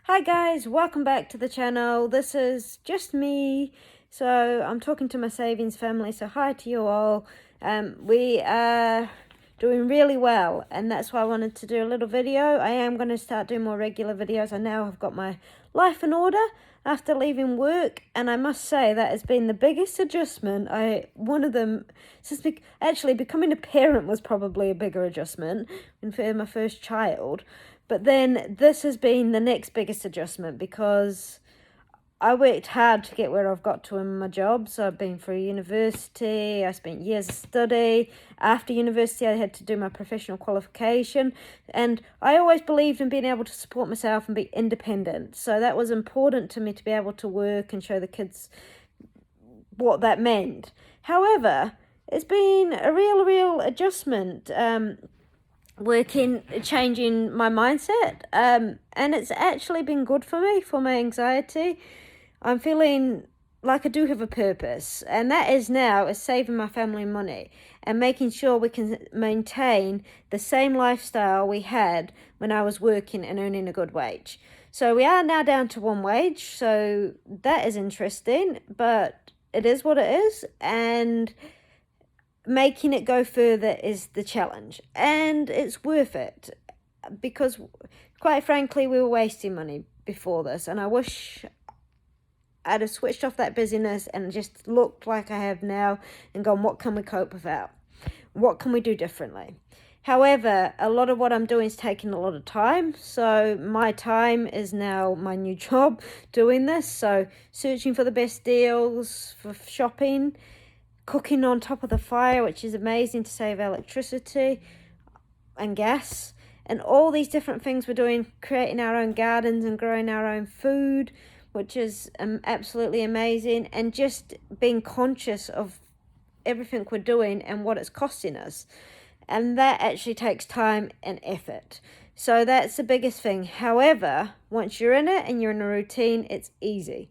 Hi guys, welcome back to the channel. This is just me. So I'm talking to my savings family. So hi to you all. We are doing really well, and that's why I wanted to do a little video. I am going to start doing more regular videos. I now have got my life in order after leaving work, and I must say that has been the biggest adjustment. One of them, actually becoming a parent was probably a bigger adjustment for my first child. But then this has been the next biggest adjustment because I worked hard to get where I've got to in my job. So I've been through university, I spent years of study. After university, I had to do my professional qualification. And I always believed in being able to support myself and be independent. So that was important to me, to be able to work and show the kids what that meant. However, it's been a real adjustment. Changing my mindset, and it's actually been good for me, for my anxiety. I'm feeling like I do have a purpose, and that is saving my family money and making sure we can maintain the same lifestyle we had when I was working and earning a good wage. So we are now down to one wage, so that is interesting, but it is what it is, and making it go further is the challenge, and it's worth it because, quite frankly, we were wasting money before this, and I wish I'd have switched off that busyness and just looked like I have now and gone, what can we cope without? What can we do differently? However, a lot of what I'm doing is taking a lot of time, so my time is now my new job doing this. So searching for the best deals for shopping, cooking on top of the fire, which is amazing to save electricity and gas, and all these different things we're doing, creating our own gardens and growing our own food, which is absolutely amazing, and just being conscious of everything we're doing and what it's costing us. And that actually takes time and effort. So that's the biggest thing. However, once you're in it and you're in a routine, it's easy.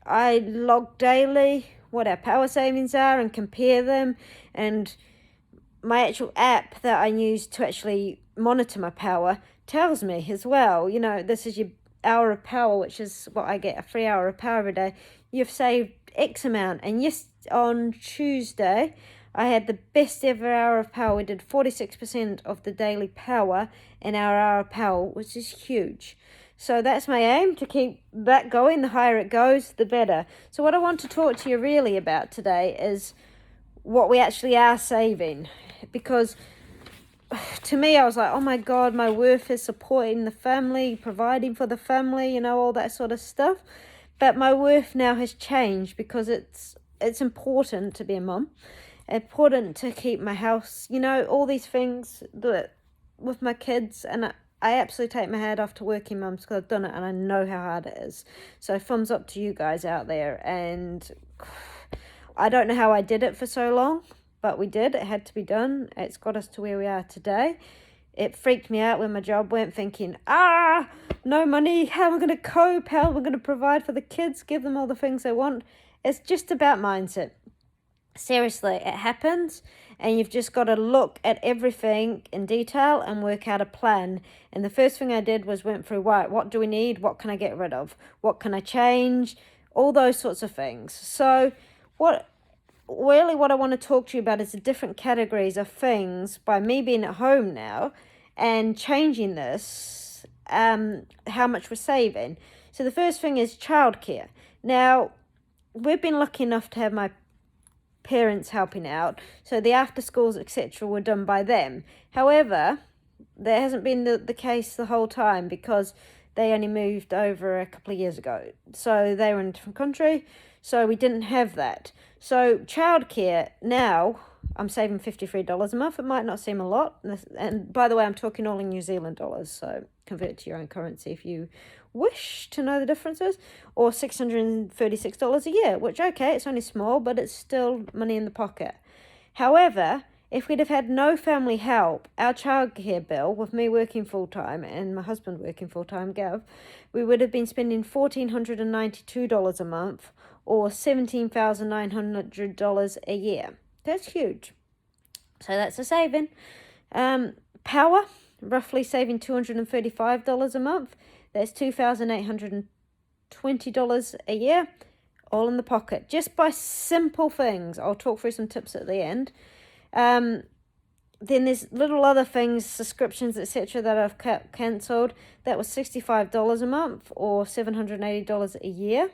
I log daily what our power savings are and compare them, and my actual app that I use to actually monitor my power tells me as well, this is your hour of power, which is what I get, a free hour of power every day. You've saved X amount. And yes, on Tuesday I had the best ever hour of power. We did 46% of the daily power in our hour of power, which is huge. So that's my aim, to keep that going. The higher it goes, the better. So what I want to talk to you really about today is what we actually are saving. Because to me, I was like, oh my God, my worth is supporting the family, providing for the family, all that sort of stuff. But my worth now has changed because it's important to be a mum. Important to keep my house, all these things that with my kids. And I absolutely take my hat off to working mums because I've done it and I know how hard it is. So thumbs up to you guys out there. And I don't know how I did it for so long, but we did. It had to be done. It's got us to where we are today. It freaked me out when my job went, thinking, no money. How am I going to cope? How am I going to provide for the kids? Give them all the things they want? It's just about mindset. Seriously, it happens, and you've just got to look at everything in detail and work out a plan. And the first thing I did was went through, right, what do we need? What can I get rid of? What can I change? All those sorts of things. So what I want to talk to you about is the different categories of things, by me being at home now and changing this, how much we're saving. So the first thing is childcare. Now, we've been lucky enough to have my parents helping out, so the after schools etc were done by them. However, that hasn't been the case the whole time because they only moved over a couple of years ago, so they were in a different country, so we didn't have that. So childcare now, I'm saving $53 a month. It might not seem a lot, and by the way, I'm talking all in New Zealand dollars, so convert it to your own currency if you wish to know the differences, or $636 a year, which, okay, it's only small, but it's still money in the pocket. However, if we'd have had no family help, our childcare bill, with me working full-time and my husband working full-time, Gav, we would have been spending $1,492 a month, or $17,900 a year. That's huge. So that's a saving. Power, roughly saving $235 a month. That's $2,820 a year, all in the pocket, just by simple things. I'll talk through some tips at the end. Then there's little other things, subscriptions, etc., that I've cancelled. That was $65 a month or $780 a year.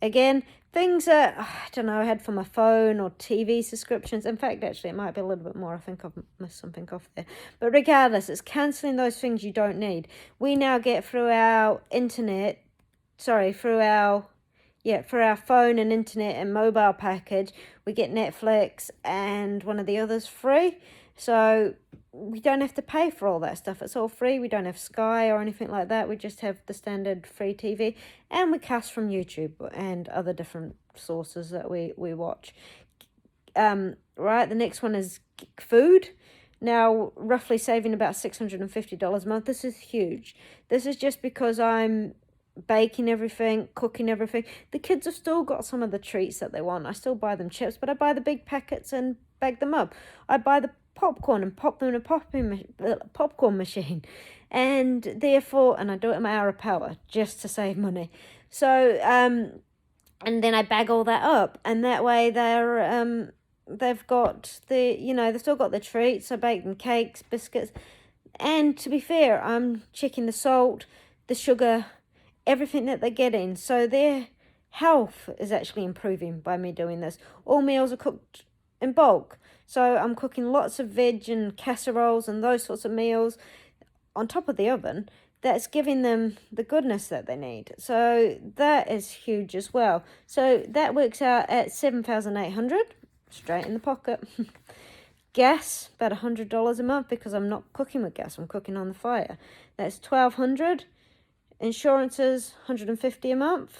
Again, things that, I don't know, I had for my phone or TV subscriptions. In fact, actually, it might be a little bit more. I think I've missed something off there. But regardless, it's cancelling those things you don't need. We now get through our internet, through our phone and internet and mobile package, we get Netflix and one of the others free. So we don't have to pay for all that stuff. It's all free. We don't have Sky or anything like that. We just have the standard free TV, and we cast from YouTube and other different sources that we watch. Right, the next one is food. Now, roughly saving about $650 a month. This is huge. This is just because I'm baking everything, cooking everything. The kids have still got some of the treats that they want. I still buy them chips, but I buy the big packets and bag them up. I buy the popcorn and pop them in a popcorn machine, and therefore, and I do it in my hour of power just to save money. So and then I bag all that up, and that way they've got they've still got the treats. I bake them cakes, biscuits, and to be fair, I'm checking the salt, the sugar, everything that they're getting, so their health is actually improving by me doing this. All meals are cooked in bulk, so I'm cooking lots of veg and casseroles and those sorts of meals on top of the oven. That's giving them the goodness that they need, so that is huge as well. So that works out at $7,800 straight in the pocket. Gas, about $100 a month, because I'm not cooking with gas, I'm cooking on the fire. That's $1,200. Insurances, $150 a month.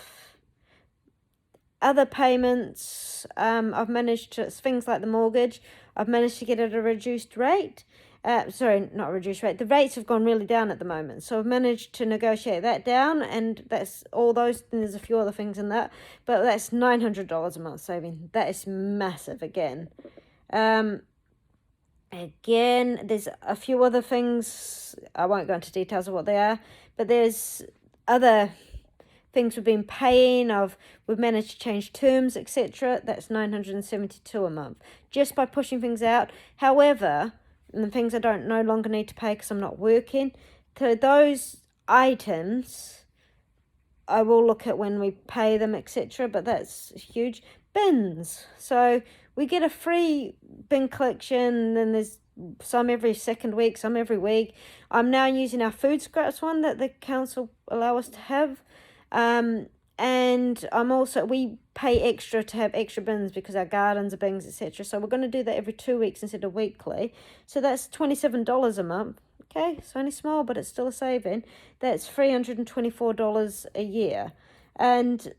Other payments, I've managed to, things like the mortgage, I've managed to get at a reduced rate. Sorry, not a reduced rate. The rates have gone really down at the moment, so I've managed to negotiate that down, and that's all those. And there's a few other things in that, but that's $900 a month saving. That is massive again. Again, there's a few other things. I won't go into details of what they are, but there's other things we've been paying. We've managed to change terms, etc. That's $972 a month just by pushing things out. However, the things I don't no longer need to pay because I'm not working, so those items I will look at when we pay them, etc. But that's huge. Bins. So we get a free bin collection, and there's some every second week, some every week. I'm now using our food scraps one that the council allow us to have. And we pay extra to have extra bins because our gardens are bins, etc. So we're going to do that every 2 weeks instead of weekly. So that's $27 a month. Okay, it's only small, but it's still a saving. That's $324 a year. And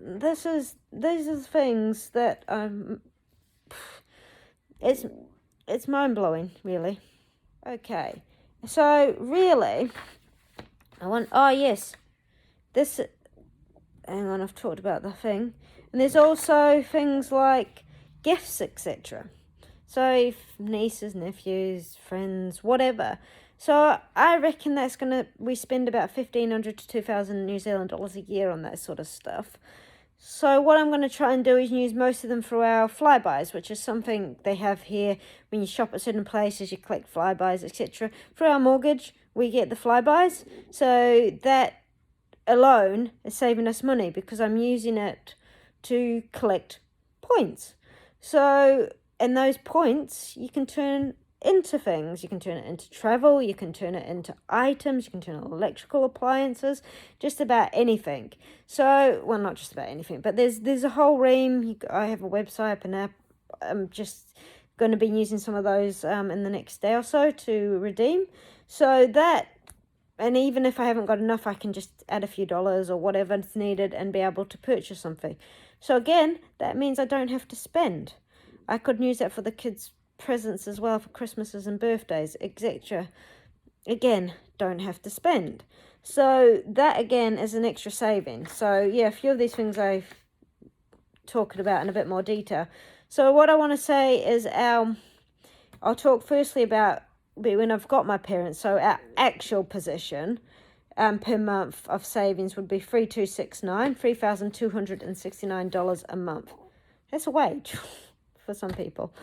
these are things that it's mind-blowing, really. Okay, so really hang on, I've talked about the thing. And there's also things like gifts, etc. So if nieces, nephews, friends, whatever. So I reckon we spend about 1,500 to 2,000 New Zealand dollars a year on that sort of stuff. So what I'm going to try and do is use most of them through our flybys, which is something they have here. When you shop at certain places, you collect flybys, etc. For our mortgage, we get the flybys. So that alone is saving us money because I'm using it to collect points. So, and those points you can turn into things. You can turn it into travel, you can turn it into items, you can turn it into electrical appliances, just about anything. So, well, not just about anything, but there's a whole ream. I have a website, an app. I'm just going to be using some of those in the next day or so to redeem. So that, and even if I haven't got enough, I can just add a few dollars or whatever is needed and be able to purchase something. So again, that means I don't have to spend. I could use that for the kids' presents as well, for Christmases and birthdays, etc. Again, don't have to spend. So that again is an extra saving. So yeah, a few of these things I've talked about in a bit more detail. So what I want to say is I'll talk firstly about when I've got my parents, so our actual position. per month of savings would be $3,269 a month. That's a wage for some people.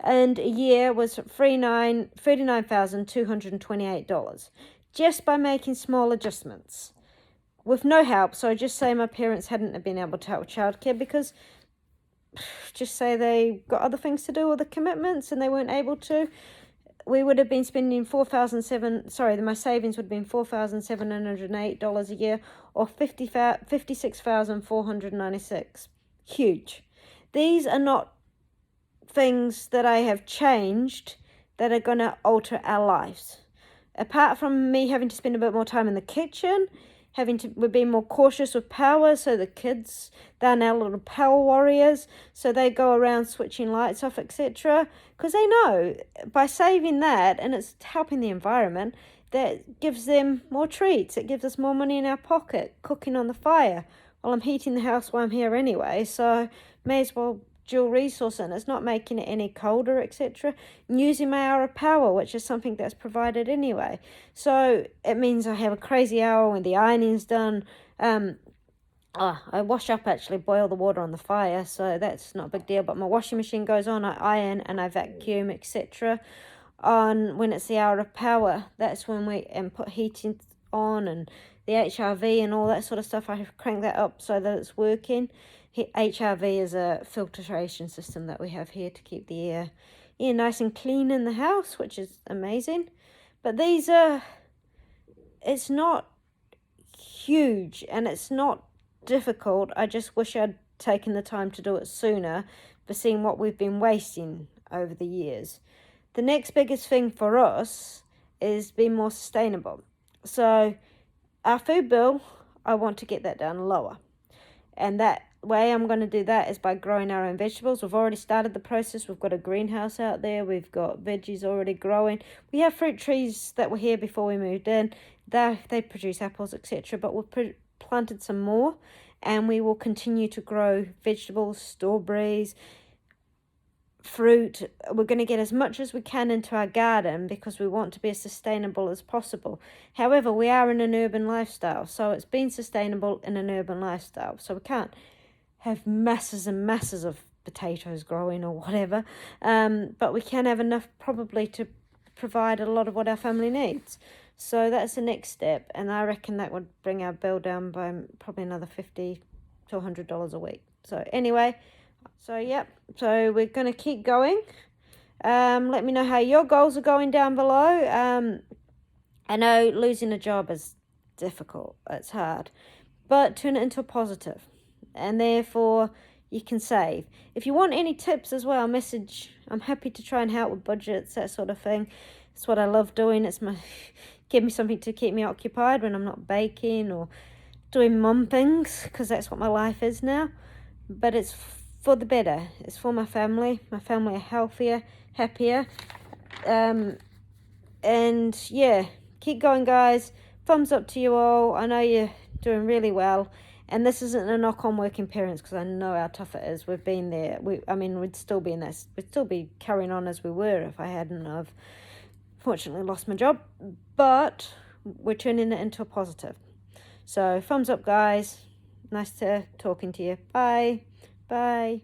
And a year was $39,228 just by making small adjustments with no help. So just say my parents hadn't been able to help with childcare because just say they got other things to do or the commitments and they weren't able to, we would have been spending my savings would have been $4,708 a year, or $56,496. Huge. These are not things that I have changed that are going to alter our lives. Apart from me having to spend a bit more time in the kitchen, we're being more cautious with power, so the kids, they're now little power warriors, so they go around switching lights off, etc. Because they know by saving that, and it's helping the environment, that gives them more treats. It gives us more money in our pocket, cooking on the fire. Well, I'm heating the house while I'm here anyway, so may as well dual resource, and it's not making it any colder, etc. Using my hour of power, which is something that's provided anyway. So it means I have a crazy hour when the ironing's done. I wash up, actually boil the water on the fire, so that's not a big deal. But my washing machine goes on, I iron and I vacuum, etc. On when it's the hour of power, that's when we put heating on, and the HRV and all that sort of stuff. I crank that up so that it's working. HRV is a filtration system that we have here to keep the air nice and clean in the house, which is amazing. But it's not huge and it's not difficult. I just wish I'd taken the time to do it sooner, for seeing what we've been wasting over the years. The next biggest thing for us is being more sustainable. So our food bill, I want to get that down lower. And that way I'm going to do that is by growing our own vegetables. We've already started the process. We've got a greenhouse out there. We've got veggies already growing. We have fruit trees that were here before we moved in. They produce apples, etc. But we've planted some more, and we will continue to grow vegetables, strawberries, fruit. We're going to get as much as we can into our garden because we want to be as sustainable as possible. However, we are in an urban lifestyle, so it's been sustainable in an urban lifestyle. So we can't have masses and masses of potatoes growing or whatever, but we can have enough probably to provide a lot of what our family needs. So that's the next step, and I reckon that would bring our bill down by probably another $50 to $100 a week. So anyway, so we're going to keep going. Let me know how your goals are going down below. I know losing a job is difficult, it's hard, but turn it into a positive, and therefore you can save. If you want any tips as well, message. I'm happy to try and help with budgets, that sort of thing. It's what I love doing. Give me something to keep me occupied when I'm not baking or doing mum things, because that's what my life is now. But it's for the better. It's for my family. My family are healthier, happier. And yeah, keep going, guys. Thumbs up to you all. I know you're doing really well. And this isn't a knock on working parents, because I know how tough it is. We've been there. We'd still be in this. We'd still be carrying on as we were if I hadn't have fortunately lost my job. But we're turning it into a positive. So thumbs up, guys. Nice to talking to you. Bye. Bye.